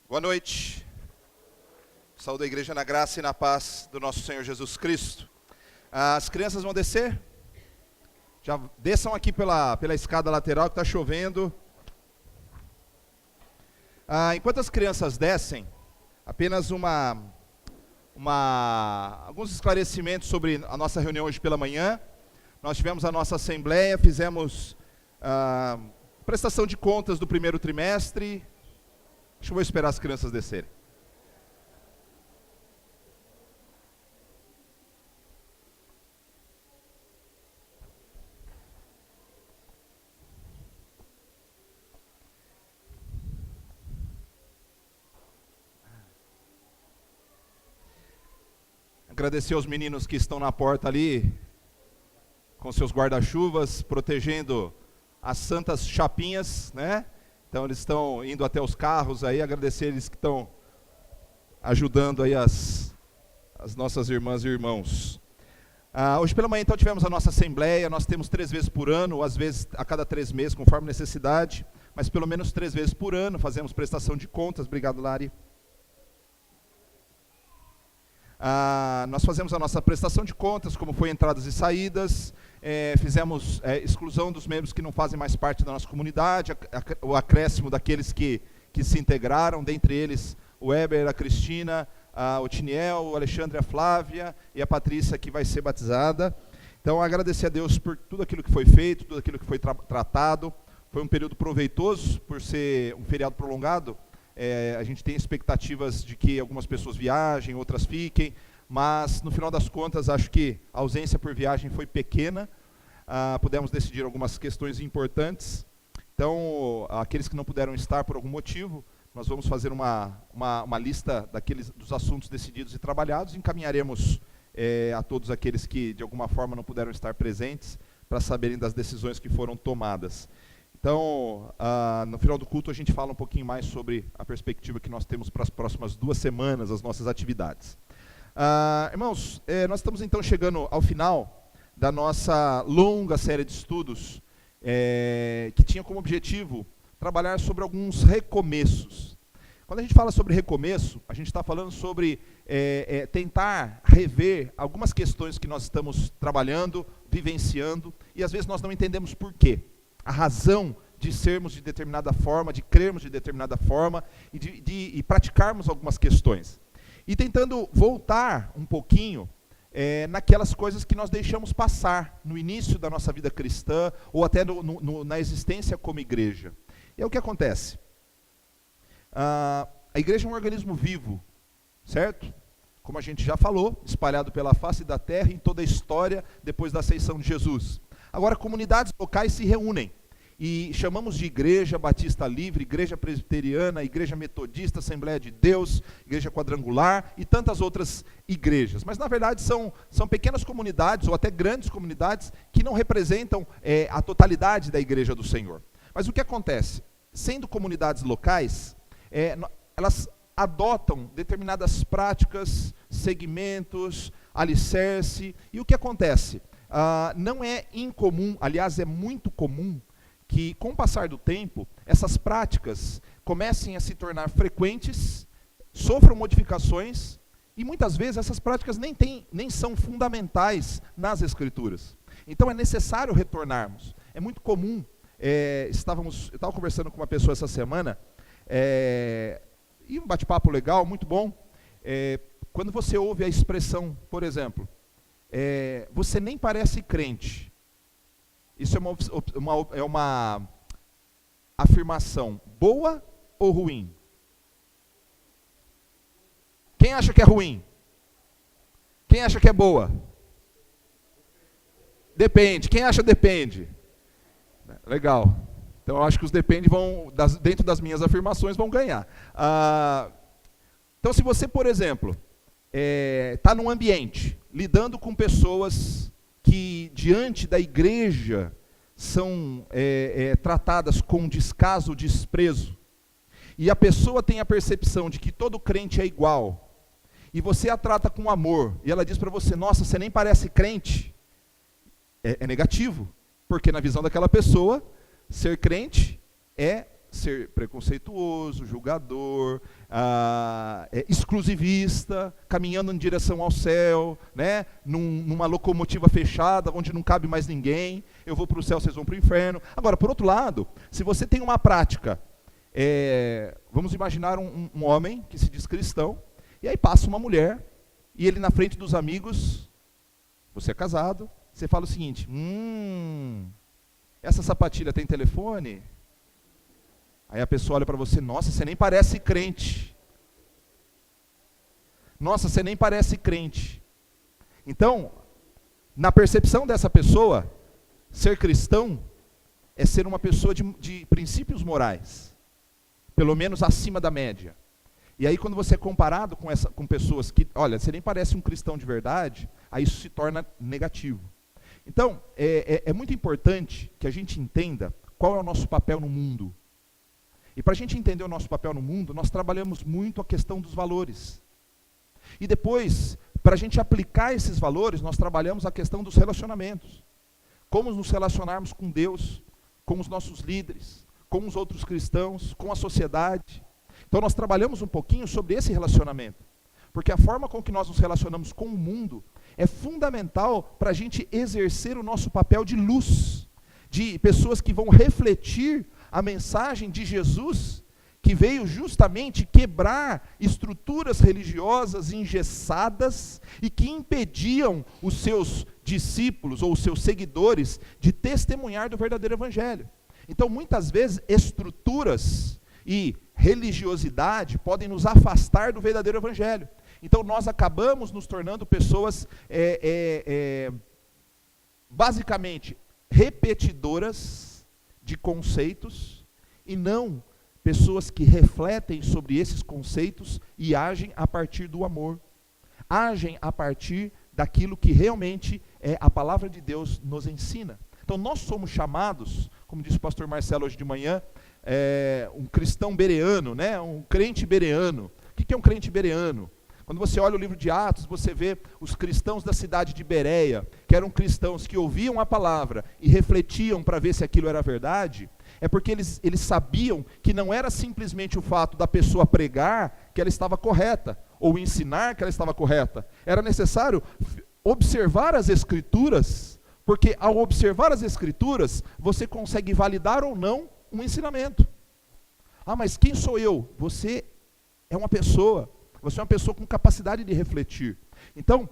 Boa noite. Saúde a igreja na graça e na paz do nosso Senhor Jesus Cristo. As crianças vão descer? Já desçam aqui pela escada lateral que está chovendo. Enquanto as crianças descem, apenas alguns esclarecimentos sobre a nossa reunião hoje pela manhã. Nós tivemos a nossa assembleia, fizemos prestação de contas do primeiro trimestre. Acho que eu vou esperar as crianças descerem. Agradecer aos meninos que estão na porta ali, com seus guarda-chuvas, protegendo as santas chapinhas, né? Então eles estão indo até os carros aí, agradecer eles que estão ajudando aí as nossas irmãs e irmãos. Hoje pela manhã então tivemos a nossa assembleia, nós temos 3 vezes por ano, ou às vezes a cada 3 meses, conforme necessidade, mas pelo menos 3 vezes por ano, fazemos prestação de contas. Obrigado, Lari. Nós fazemos a nossa prestação de contas, como foi entradas e saídas, fizemos exclusão dos membros que não fazem mais parte da nossa comunidade, o acréscimo daqueles que se integraram, dentre eles o Weber, a Cristina, o Tiniel, o Alexandre, a Flávia e a Patrícia, que vai ser batizada. Então agradecer a Deus por tudo aquilo que foi feito, tudo aquilo que foi tratado. Foi um período proveitoso, por ser um feriado prolongado. A gente tem expectativas de que algumas pessoas viajem, outras fiquem, mas no final das contas acho que a ausência por viagem foi pequena. Pudemos decidir algumas questões importantes. Então, aqueles que não puderam estar por algum motivo, nós vamos fazer uma lista dos assuntos decididos e trabalhados, e encaminharemos a todos aqueles que de alguma forma não puderam estar presentes, para saberem das decisões que foram tomadas. Então, no final do culto a gente fala um pouquinho mais sobre a perspectiva que nós temos para as próximas 2 semanas, as nossas atividades. Irmãos, nós estamos então chegando ao final da nossa longa série de estudos, que tinha como objetivo trabalhar sobre alguns recomeços. Quando a gente fala sobre recomeço, a gente está falando sobre tentar rever algumas questões que nós estamos trabalhando, vivenciando, e às vezes nós não entendemos por quê. A razão de sermos de determinada forma, de crermos de determinada forma e de praticarmos algumas questões. E tentando voltar um pouquinho naquelas coisas que nós deixamos passar no início da nossa vida cristã ou até na existência como igreja. E é o que acontece. A igreja é um organismo vivo, certo? Como a gente já falou, espalhado pela face da terra em toda a história depois da ascensão de Jesus. Agora, comunidades locais se reúnem e chamamos de Igreja Batista Livre, Igreja Presbiteriana, Igreja Metodista, Assembleia de Deus, Igreja Quadrangular e tantas outras igrejas. Mas, na verdade, são pequenas comunidades ou até grandes comunidades que não representam a totalidade da Igreja do Senhor. Mas o que acontece? Sendo comunidades locais, elas adotam determinadas práticas, segmentos, alicerce, e o que acontece? Não é incomum, aliás é muito comum, que com o passar do tempo, essas práticas comecem a se tornar frequentes, sofram modificações, e muitas vezes essas práticas nem são fundamentais nas Escrituras. Então é necessário retornarmos. É muito comum, eu estava conversando com uma pessoa essa semana, e um bate-papo legal, muito bom, quando você ouve a expressão, por exemplo, você nem parece crente. Isso é uma afirmação boa ou ruim? Quem acha que é ruim? Quem acha que é boa? Depende. Quem acha depende? Legal. Então eu acho que os depende dentro das minhas afirmações, vão ganhar. Então se você, por exemplo, está num ambiente, lidando com pessoas que diante da igreja são tratadas com descaso ou desprezo, e a pessoa tem a percepção de que todo crente é igual, e você a trata com amor, e ela diz para você, nossa, você nem parece crente, é negativo, porque na visão daquela pessoa, ser crente é ser preconceituoso, julgador, exclusivista, caminhando em direção ao céu, né? Numa locomotiva fechada, onde não cabe mais ninguém. Eu vou para o céu, vocês vão para o inferno. Agora, por outro lado, se você tem uma prática, vamos imaginar um homem que se diz cristão, e aí passa uma mulher, e ele na frente dos amigos, você é casado, você fala o seguinte: essa sapatilha tem telefone? Aí a pessoa olha para você: nossa, você nem parece crente. Nossa, você nem parece crente. Então, na percepção dessa pessoa, ser cristão é ser uma pessoa de princípios morais, pelo menos acima da média. E aí quando você é comparado com pessoas que, olha, você nem parece um cristão de verdade, aí isso se torna negativo. Então, é muito importante que a gente entenda qual é o nosso papel no mundo. E para a gente entender o nosso papel no mundo, nós trabalhamos muito a questão dos valores. E depois, para a gente aplicar esses valores, nós trabalhamos a questão dos relacionamentos. Como nos relacionarmos com Deus, com os nossos líderes, com os outros cristãos, com a sociedade. Então nós trabalhamos um pouquinho sobre esse relacionamento. Porque a forma com que nós nos relacionamos com o mundo é fundamental para a gente exercer o nosso papel de luz, de pessoas que vão refletir a mensagem de Jesus, que veio justamente quebrar estruturas religiosas engessadas e que impediam os seus discípulos ou os seus seguidores de testemunhar do verdadeiro evangelho. Então, muitas vezes, estruturas e religiosidade podem nos afastar do verdadeiro evangelho. Então, nós acabamos nos tornando pessoas, basicamente, repetidoras de conceitos, e não pessoas que refletem sobre esses conceitos e agem a partir do amor. Agem a partir daquilo que realmente a palavra de Deus nos ensina. Então nós somos chamados, como disse o pastor Marcelo hoje de manhã, um cristão bereano, né? Um crente bereano. O que é um crente bereano? Quando você olha o livro de Atos, você vê os cristãos da cidade de Bereia, que eram cristãos que ouviam a palavra e refletiam para ver se aquilo era verdade. É porque eles sabiam que não era simplesmente o fato da pessoa pregar que ela estava correta, ou ensinar que ela estava correta. Era necessário observar as Escrituras, porque ao observar as Escrituras, você consegue validar ou não um ensinamento. Ah, mas quem sou eu? Você é uma pessoa. Você é uma pessoa com capacidade de refletir. Então,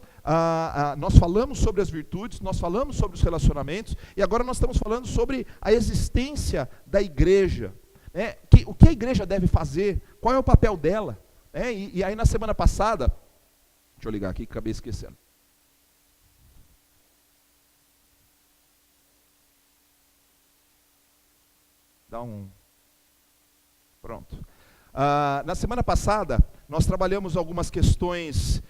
nós falamos sobre as virtudes, nós falamos sobre os relacionamentos, e agora nós estamos falando sobre a existência da igreja. O que a igreja deve fazer? Qual é o papel dela? E aí na semana passada, deixa eu ligar aqui que acabei esquecendo. Pronto. Na semana passada, nós trabalhamos algumas questões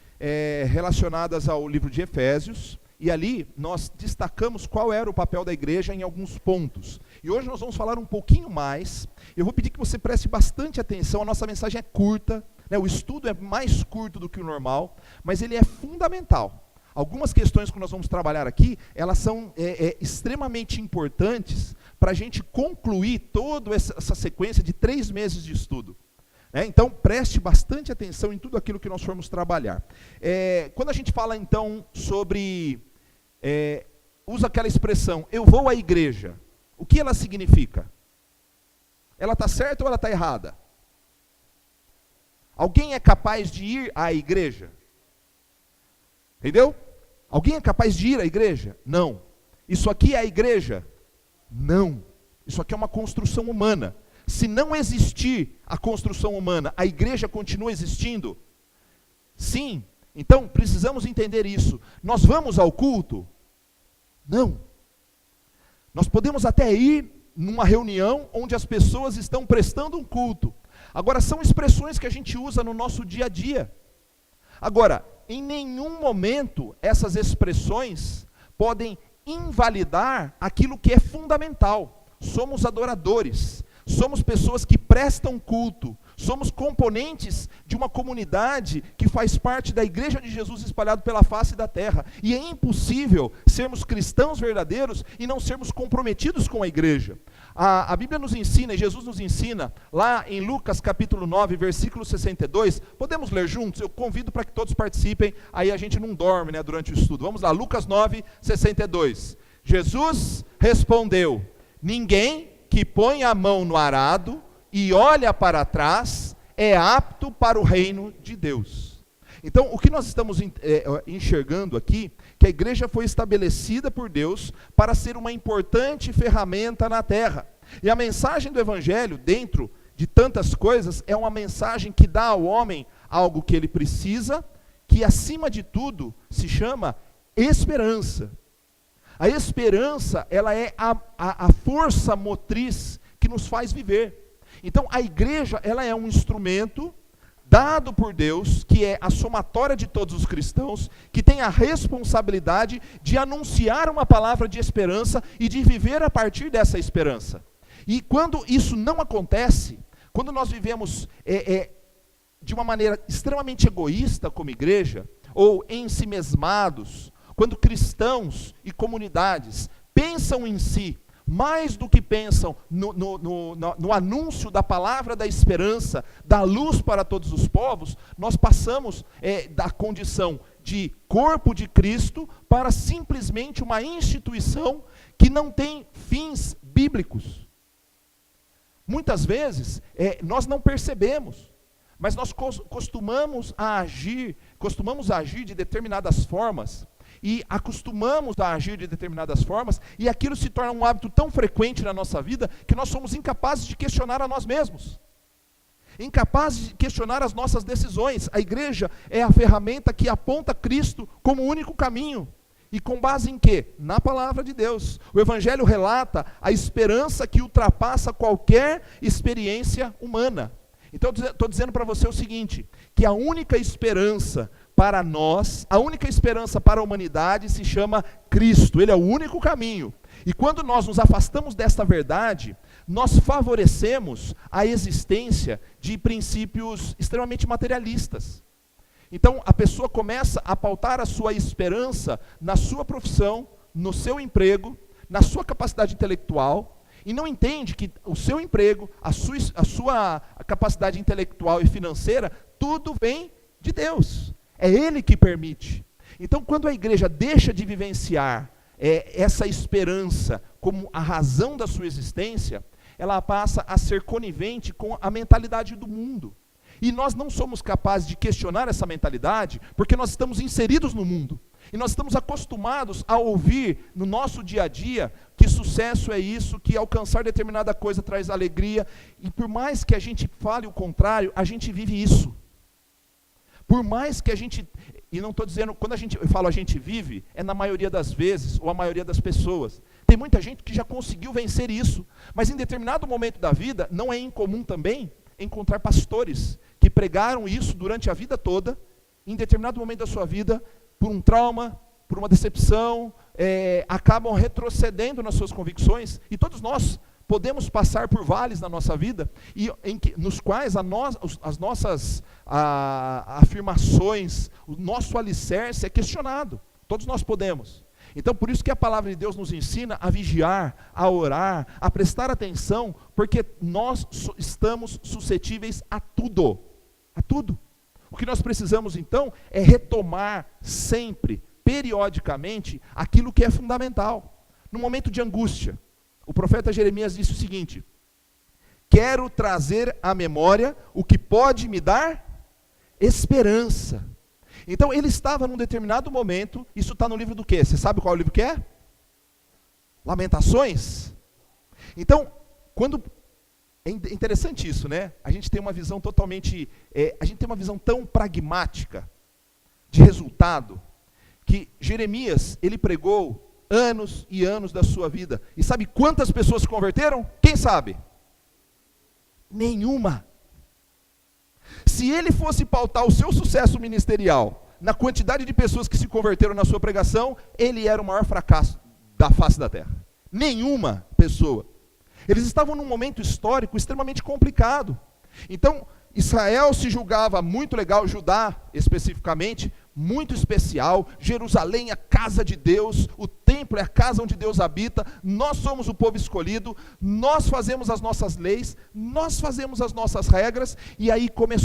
relacionadas ao livro de Efésios, e ali nós destacamos qual era o papel da igreja em alguns pontos. E hoje nós vamos falar um pouquinho mais. Eu vou pedir que você preste bastante atenção, a nossa mensagem é curta, né? O estudo é mais curto do que o normal, mas ele é fundamental. Algumas questões que nós vamos trabalhar aqui, elas são extremamente importantes para a gente concluir toda essa sequência de 3 meses de estudo. Então, preste bastante atenção em tudo aquilo que nós formos trabalhar. Quando a gente fala, então, sobre... usa aquela expressão, eu vou à igreja. O que ela significa? Ela está certa ou ela está errada? Alguém é capaz de ir à igreja? Entendeu? Alguém é capaz de ir à igreja? Não. Isso aqui é a igreja? Não. Isso aqui é uma construção humana. Se não existir a construção humana, a igreja continua existindo? Sim. Então, precisamos entender isso. Nós vamos ao culto? Não. Nós podemos até ir numa reunião onde as pessoas estão prestando um culto. Agora, são expressões que a gente usa no nosso dia a dia. Agora, em nenhum momento essas expressões podem invalidar aquilo que é fundamental. Somos adoradores. Somos pessoas que prestam culto, Somos componentes de uma comunidade que faz parte da Igreja de Jesus espalhado pela face da terra. E é impossível sermos cristãos verdadeiros e não sermos comprometidos com a igreja. A Bíblia nos ensina, e Jesus nos ensina, lá em Lucas capítulo 9, versículo 62, podemos ler juntos? Eu convido para que todos participem, aí a gente não dorme, né, durante o estudo. Vamos lá, Lucas 9, 62. Jesus respondeu: ninguém que põe a mão no arado e olha para trás é apto para o reino de Deus. Então, o que nós estamos enxergando aqui, que a igreja foi estabelecida por Deus para ser uma importante ferramenta na terra. E a mensagem do evangelho, dentro de tantas coisas, é uma mensagem que dá ao homem algo que ele precisa, que acima de tudo se chama esperança. A esperança, ela é a força motriz que nos faz viver. Então, a igreja, ela é um instrumento dado por Deus, que é a somatória de todos os cristãos, que tem a responsabilidade de anunciar uma palavra de esperança e de viver a partir dessa esperança. E quando isso não acontece, quando nós vivemos de uma maneira extremamente egoísta como igreja, ou ensimesmados, quando cristãos e comunidades pensam em si, mais do que pensam no anúncio da palavra da esperança, da luz para todos os povos, nós passamos da condição de corpo de Cristo para simplesmente uma instituição que não tem fins bíblicos. Muitas vezes nós não percebemos, mas nós costumamos agir de determinadas formas, e acostumamos a agir de determinadas formas, e aquilo se torna um hábito tão frequente na nossa vida, que nós somos incapazes de questionar a nós mesmos, incapazes de questionar as nossas decisões. A igreja é a ferramenta que aponta Cristo como o único caminho, e com base em quê? Na palavra de Deus. O evangelho relata a esperança que ultrapassa qualquer experiência humana. Então estou dizendo para você o seguinte, que a única esperança para nós, a única esperança para a humanidade se chama Cristo. Ele é o único caminho. E quando nós nos afastamos desta verdade, nós favorecemos a existência de princípios extremamente materialistas. Então a pessoa começa a pautar a sua esperança na sua profissão, no seu emprego, na sua capacidade intelectual, e não entende que o seu emprego, a sua capacidade intelectual e financeira, tudo vem de Deus. É Ele que permite. Então, quando a igreja deixa de vivenciar essa esperança como a razão da sua existência, ela passa a ser conivente com a mentalidade do mundo. E nós não somos capazes de questionar essa mentalidade, porque nós estamos inseridos no mundo. E nós estamos acostumados a ouvir no nosso dia a dia que sucesso é isso, que alcançar determinada coisa traz alegria. E por mais que a gente fale o contrário, a gente vive isso. Por mais que a gente, e não estou dizendo, quando eu falo a gente vive, é na maioria das vezes, ou a maioria das pessoas. Tem muita gente que já conseguiu vencer isso, mas em determinado momento da vida, não é incomum também encontrar pastores que pregaram isso durante a vida toda, em determinado momento da sua vida, por um trauma, por uma decepção, acabam retrocedendo nas suas convicções, e todos nós podemos passar por vales na nossa vida, nos quais as nossas afirmações, o nosso alicerce é questionado. Todos nós podemos. Então, por isso que a palavra de Deus nos ensina a vigiar, a orar, a prestar atenção, porque nós estamos suscetíveis a tudo. A tudo. O que nós precisamos, então, é retomar sempre, periodicamente, aquilo que é fundamental. No momento de angústia, o profeta Jeremias disse o seguinte: quero trazer à memória o que pode me dar esperança. Então ele estava num determinado momento, isso está no livro do quê? Você sabe qual livro que é? Lamentações. Então, é interessante isso, né? A gente tem uma visão totalmente, a gente tem uma visão tão pragmática de resultado, que Jeremias, ele pregou anos e anos da sua vida. E sabe quantas pessoas se converteram? Quem sabe? Nenhuma. Se ele fosse pautar o seu sucesso ministerial na quantidade de pessoas que se converteram na sua pregação, ele era o maior fracasso da face da terra. Nenhuma pessoa. Eles estavam num momento histórico extremamente complicado. Então, Israel se julgava muito legal, Judá especificamente, muito especial, Jerusalém é a casa de Deus, o templo é a casa onde Deus habita, nós somos o povo escolhido, nós fazemos as nossas leis, nós fazemos as nossas regras, e aí começou